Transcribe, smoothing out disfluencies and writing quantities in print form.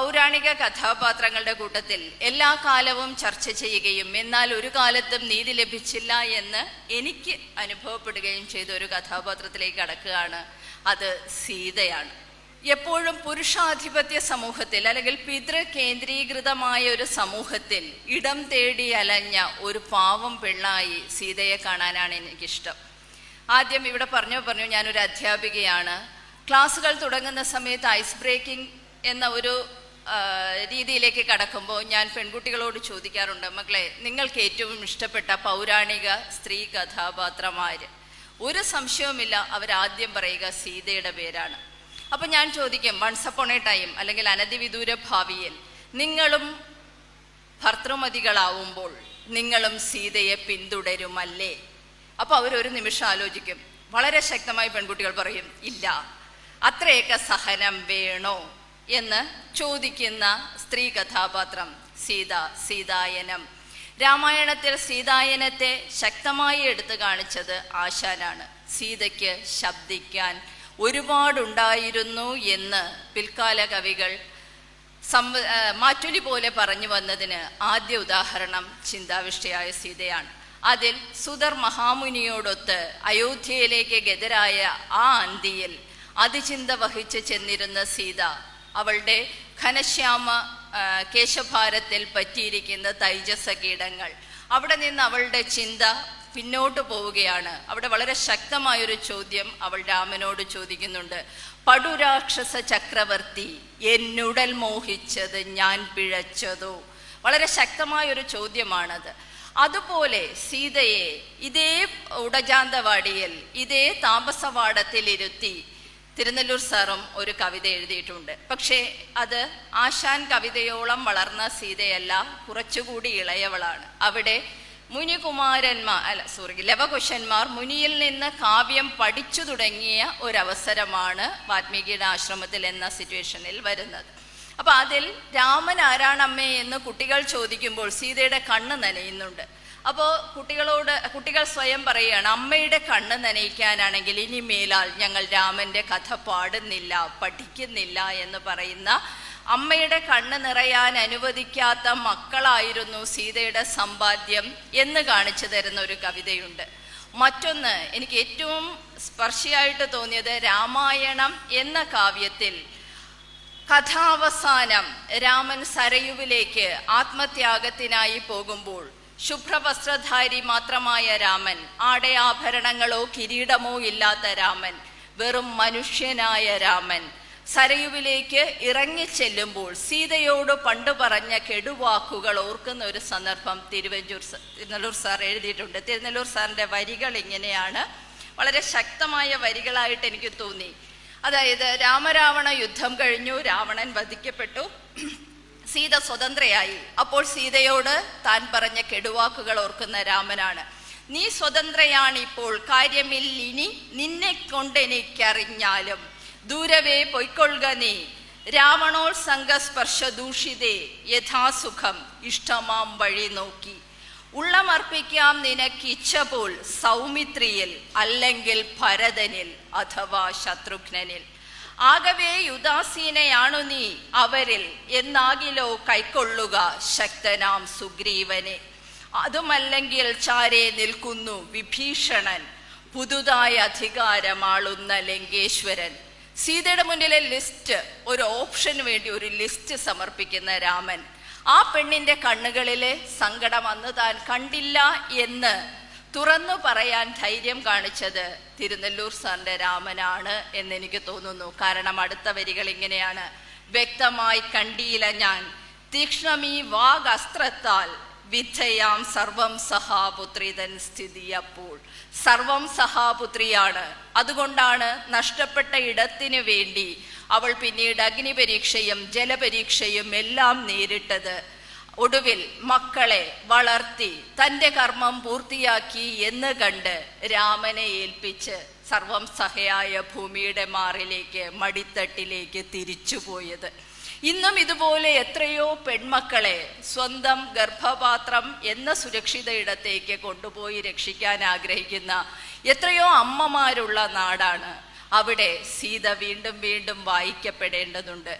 പൗരാണിക കഥാപാത്രങ്ങളുടെ കൂട്ടത്തിൽ എല്ലാ കാലവും ചർച്ച ചെയ്യുകയും എന്നാൽ ഒരു കാലത്തും നീതി ലഭിച്ചില്ല എന്ന് എനിക്ക് അനുഭവപ്പെടുകയും ചെയ്ത ഒരു കഥാപാത്രത്തിലേക്ക് കടക്കുകയാണ്. അത് സീതയാണ്. എപ്പോഴും പുരുഷാധിപത്യ സമൂഹത്തിൽ അല്ലെങ്കിൽ പിതൃ കേന്ദ്രീകൃതമായ ഒരു സമൂഹത്തിൽ ഇടം തേടി അലഞ്ഞ ഒരു പാവം പെണ്ണായി സീതയെ കാണാനാണ് എനിക്കിഷ്ടം. ആദ്യം ഇവിടെ പറഞ്ഞു ഞാനൊരു അധ്യാപികയാണ്. ക്ലാസ്സുകൾ തുടങ്ങുന്ന സമയത്ത് ഐസ് ബ്രേക്കിംഗ് എന്ന ഒരു രീതിയിലേക്ക് കടക്കുമ്പോൾ ഞാൻ പെൺകുട്ടികളോട് ചോദിക്കാറുണ്ട്, മക്കളെ നിങ്ങൾക്ക് ഏറ്റവും ഇഷ്ടപ്പെട്ട പൗരാണിക സ്ത്രീ കഥാപാത്രമാര്? ഒരു സംശയവുമില്ല, അവരാദ്യം പറയുക സീതയുടെ പേരാണ്. അപ്പം ഞാൻ ചോദിക്കും, വൺസ് അപ്പോൺ എ ടൈം അല്ലെങ്കിൽ അനധിവിദൂര ഭാവിയിൽ നിങ്ങളും ഭർത്തൃമതികളാവുമ്പോൾ നിങ്ങളും സീതയെ പിന്തുടരുമല്ലേ? അപ്പോൾ അവരൊരു നിമിഷം ആലോചിക്കും. വളരെ ശക്തമായി പെൺകുട്ടികൾ പറയും, ഇല്ല. അത്രയൊക്കെ സഹനം വേണോ എന്ന് ചോദിക്കുന്ന സ്ത്രീ കഥാപാത്രം സീത, സീതായനം. രാമായണത്തിൽ സീതായനത്തെ ശക്തമായി എടുത്തു കാണിച്ചത് ആശാനാണ്. സീതയ്ക്ക് ശബ്ദിക്കാൻ ഒരുപാടുണ്ടായിരുന്നു എന്ന് പിൽക്കാല കവികൾ മാറ്റൊലി പോലെ പറഞ്ഞു വന്നതിന് ആദ്യ ഉദാഹരണം ചിന്താവിഷ്ടയായ സീതയാണ്. അതിൽ സുധർ മഹാമുനിയോടൊത്ത് അയോധ്യയിലേക്ക് ഗതരായ ആ അന്തിയിൽ അതിചിന്ത വഹിച്ച് ചെന്നിരുന്ന സീത അവളുടെ ഘനശ്യാമ കേശഭാരത്തിൽ പറ്റിയിരിക്കുന്ന തൈജസ കീടങ്ങൾ, അവിടെ നിന്ന് അവളുടെ ചിന്ത പിന്നോട്ട് പോവുകയാണ്. അവിടെ വളരെ ശക്തമായൊരു ചോദ്യം അവൾ രാമനോട് ചോദിക്കുന്നുണ്ട്. പടുരാക്ഷസ ചക്രവർത്തി എന്നുടൽ മോഹിച്ചത് ഞാൻ പിഴച്ചതോ? വളരെ ശക്തമായൊരു ചോദ്യമാണത്. അതുപോലെ സീതയെ ഇതേ ഉടജാന്തവാടിയിൽ ഇതേ താപസവാടത്തിലിരുത്തി തിരുനെല്ലൂർ സാറും ഒരു കവിത എഴുതിയിട്ടുണ്ട്. പക്ഷേ അത് ആശാൻ കവിതയോളം വളർന്ന സീതയല്ല, കുറച്ചുകൂടി ഇളയവളാണ്. അവിടെ ലവകുശന്മാർ മുനിയിൽ നിന്ന് കാവ്യം പഠിച്ചു തുടങ്ങിയ ഒരവസരമാണ് വാൽമീകിയുടെ ആശ്രമത്തിൽ എന്ന സിറ്റുവേഷനിൽ വരുന്നത്. അപ്പം അതിൽ രാമൻ ആരാണമ്മേ എന്ന് കുട്ടികൾ ചോദിക്കുമ്പോൾ സീതയുടെ കണ്ണ് നനയുന്നുണ്ട്. അപ്പോൾ കുട്ടികൾ സ്വയം പറയുകയാണ്, അമ്മയുടെ കണ്ണ് നനയിക്കാനാണെങ്കിൽ ഇനി മേലാൽ ഞങ്ങൾ രാമൻ്റെ കഥ പാടുന്നില്ല, പഠിക്കുന്നില്ല എന്ന് പറയുന്ന, അമ്മയുടെ കണ്ണ് നിറയാൻ അനുവദിക്കാത്ത മക്കളായിരുന്നു സീതയുടെ സമ്പാദ്യം എന്ന് കാണിച്ചു തരുന്ന ഒരു കവിതയുണ്ട്. മറ്റൊന്ന് എനിക്ക് ഏറ്റവും സ്പർശിയായിട്ട് തോന്നിയത് രാമായണം എന്ന കാവ്യത്തിൽ കഥാവസാനം രാമൻ സരയുവിലേക്ക് ആത്മത്യാഗത്തിനായി പോകുമ്പോൾ ശുഭ്രവസ്ത്രധാരി മാത്രമായ രാമൻ, ആടയാഭരണങ്ങളോ കിരീടമോ ഇല്ലാത്ത രാമൻ, വെറും മനുഷ്യനായ രാമൻ സരയുവിലേക്ക് ഇറങ്ങിച്ചെല്ലുമ്പോൾ സീതയോട് പണ്ട് പറഞ്ഞ കെടുവാക്കുകൾ ഓർക്കുന്ന ഒരു സന്ദർഭം തിരുനെല്ലൂർ സാർ എഴുതിയിട്ടുണ്ട്. തിരുനെല്ലൂർ സാറിൻ്റെ വരികൾ ഇങ്ങനെയാണ്, വളരെ ശക്തമായ വരികളായിട്ട് എനിക്ക് തോന്നി. അതായത്, രാമരാവണ യുദ്ധം കഴിഞ്ഞു, രാവണൻ വധിക്കപ്പെട്ടു, സീത സ്വതന്ത്രയായി. അപ്പോൾ സീതയോട് താൻ പറഞ്ഞ കെടുവാക്കുകൾ ഓർക്കുന്ന രാമനാണ്. നീ സ്വതന്ത്രയാണിപ്പോൾ, കാര്യമില്ലിനി നിന്നെ കൊണ്ടെനിക്കറിഞ്ഞാലും, ദൂരവേ പൊയ്ക്കൊള്ളുക നീ, രാവണോത്സംഗസ്പർശ ദൂഷിതേ യഥാസുഖം ഇഷ്ടമാം വഴി നോക്കി, ഉള്ളമർപ്പിക്കാം നിനക്കിച്ഛ പോൽ സൗമിത്രിയിൽ, അല്ലെങ്കിൽ ഭരതനിൽ അഥവാ ശത്രുഘ്നനിൽ. ആകവേ ഉദാസീനയാണു നീ അവരിൽ എന്നാകിലോ കൈക്കൊള്ളുക ശക്തനാം സുഗ്രീവനെ. അതുമല്ലെങ്കിൽ ചാരേ നിൽക്കുന്നു വിഭീഷണൻ, പുതുതായ അധികാരമാളുന്ന ലങ്കേശ്വരൻ. സീതയുടെ മുന്നിലെ ലിസ്റ്റ്, ഒരു ഓപ്ഷന് വേണ്ടി ഒരു ലിസ്റ്റ് സമർപ്പിക്കുന്ന രാമൻ. ആ പെണ്ണിൻ്റെ കണ്ണുകളിലെ സങ്കടം അന്ന് താൻ കണ്ടില്ല എന്ന് തുറന്നു പറയാൻ ധൈര്യം കാണിച്ചത് തിരുനെല്ലൂർ സാറിൻ്റെ രാമനാണ് എന്നെനിക്ക് തോന്നുന്നു. കാരണം അടുത്ത വരികൾ ഇങ്ങനെയാണ്: വ്യക്തമായി കണ്ടിയില്ല ഞാൻ തീക്ഷ്ണമീ വാഗസ്ത്രത്താൽ, വിദ്ധയാം സർവം സഹാപുത്രിതൻ സ്ഥിതി. അപ്പോൾ സർവം സഹാപുത്രിയാണ്. അതുകൊണ്ടാണ് നഷ്ടപ്പെട്ട ഇടത്തിനു വേണ്ടി അവൾ പിന്നീട് അഗ്നിപരീക്ഷയും ജലപരീക്ഷയും എല്ലാം നേരിട്ടത്. ഒടുവിൽ മക്കളെ വളർത്തി തൻ്റെ കർമ്മം പൂർത്തിയാക്കി എന്ന് കണ്ട് രാമനെ ഏൽപ്പിച്ച് സർവം സഹയായ ഭൂമിയുടെ മാറിലേക്ക്, മടിത്തട്ടിലേക്ക് തിരിച്ചുപോയത്. ഇന്നും ഇതുപോലെ എത്രയോ പെൺമക്കളെ സ്വന്തം ഗർഭപാത്രം എന്ന സുരക്ഷിത ഇടത്തേക്ക് കൊണ്ടുപോയി രക്ഷിക്കാൻ ആഗ്രഹിക്കുന്ന എത്രയോ അമ്മമാരുള്ള നാടാണ്. അവിടെ സീത വീണ്ടും വീണ്ടും വായിക്കപ്പെടേണ്ടതുണ്ട്.